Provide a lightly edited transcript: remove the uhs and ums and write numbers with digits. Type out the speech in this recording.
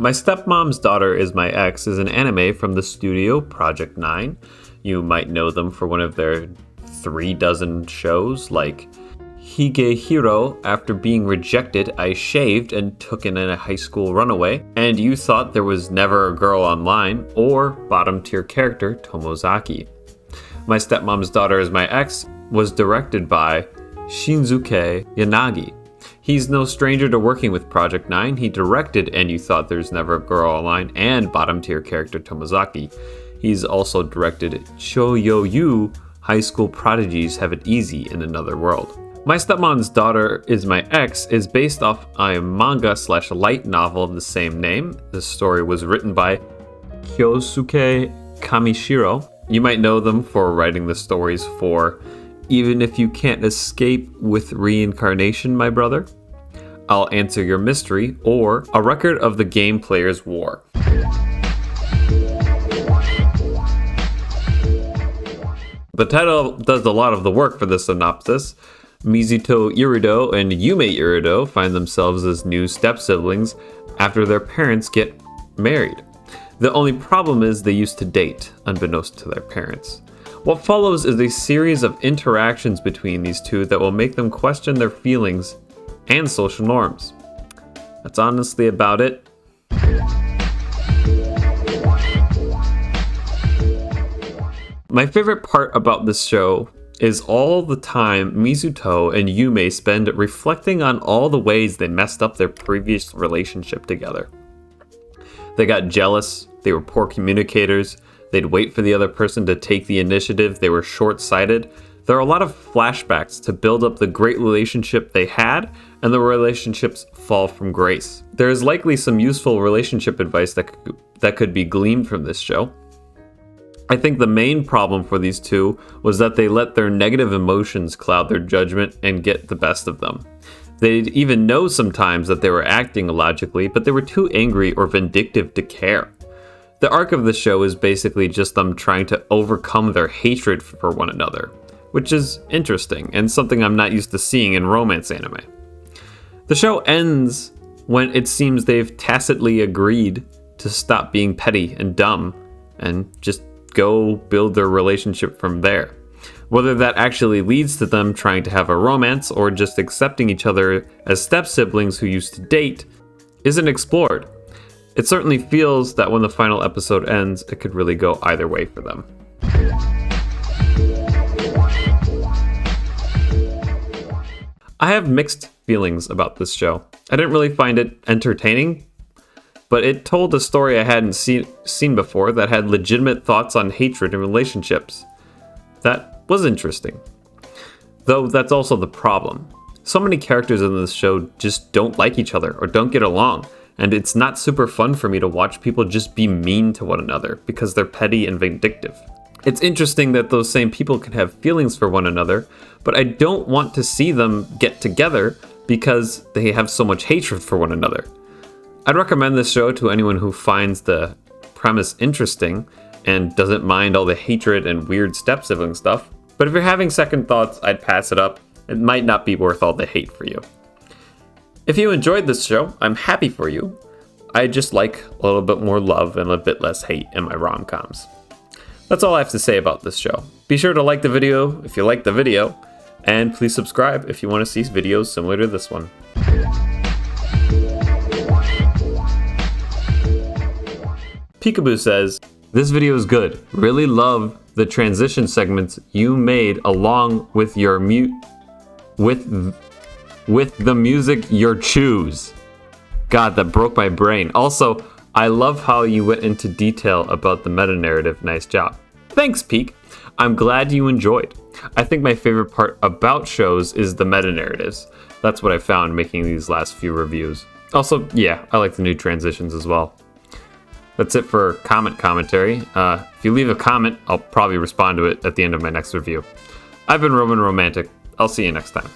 My Stepmom's Daughter is My Ex is an anime from the studio Project 9. You might know them for one of their 36 shows like Higehiro. After being rejected, I shaved and took in a high school runaway, and you thought there was never a girl online, or bottom tier character Tomozaki. My Stepmom's Daughter is My Ex was directed by Shinsuke Yanagi. He's no stranger to working with Project 9. He directed And You Thought There's Never a Girl Online and bottom tier character Tomozaki. He's also directed Choyoyu, High School Prodigies Have It Easy in Another World. My Stepmom's Daughter is My Ex is based off a manga/light novel of the same name. The story was written by Kyosuke Kamishiro. You might know them for writing the stories for Even If You Can't Escape with Reincarnation, My Brother, I'll Answer Your Mystery, or A Record of the Game Player's War. The title does a lot of the work for the synopsis. Mizuto Irido and Yume Irido find themselves as new step-siblings after their parents get married. The only problem is they used to date, unbeknownst to their parents. What follows is a series of interactions between these two that will make them question their feelings and social norms. That's honestly about it. My favorite part about this show is all the time Mizuto and Yume spend reflecting on all the ways they messed up their previous relationship together. They got jealous, they were poor communicators, they'd wait for the other person to take the initiative, they were short-sighted. There are a lot of flashbacks to build up the great relationship they had, and the relationships fall from grace. There is likely some useful relationship advice that could be gleaned from this show. I think the main problem for these two was that they let their negative emotions cloud their judgment and get the best of them. They'd even know sometimes that they were acting illogically, but they were too angry or vindictive to care. The arc of the show is basically just them trying to overcome their hatred for one another, which is interesting and something I'm not used to seeing in romance anime. The show ends when it seems they've tacitly agreed to stop being petty and dumb and just go build their relationship from there. Whether that actually leads to them trying to have a romance or just accepting each other as step-siblings who used to date isn't explored. It certainly feels that when the final episode ends, it could really go either way for them. I have mixed feelings about this show. I didn't really find it entertaining, but it told a story I hadn't seen before that had legitimate thoughts on hatred and relationships. That was interesting. Though that's also the problem. So many characters in this show just don't like each other or don't get along, and it's not super fun for me to watch people just be mean to one another because they're petty and vindictive. It's interesting that those same people can have feelings for one another, but I don't want to see them get together because they have so much hatred for one another. I'd recommend this show to anyone who finds the premise interesting and doesn't mind all the hatred and weird step-sibling stuff, but if you're having second thoughts, I'd pass it up. It might not be worth all the hate for you. If you enjoyed this show, I'm happy for you. I just like a little bit more love and a bit less hate in my rom-coms. That's all I have to say about this show. Be sure to like the video if you like the video, and please subscribe if you want to see videos similar to this one. Peekaboo says, this video is good. Really love the transition segments you made along with your with the music you choose. God, that broke my brain. Also, I love how you went into detail about the meta-narrative. Nice job. Thanks, Peek. I'm glad you enjoyed. I think my favorite part about shows is the meta-narratives. That's what I found making these last few reviews. Also, yeah, I like the new transitions as well. That's it for commentary. If you leave a comment, I'll probably respond to it at the end of my next review. I've been Roman Romantic. I'll see you next time.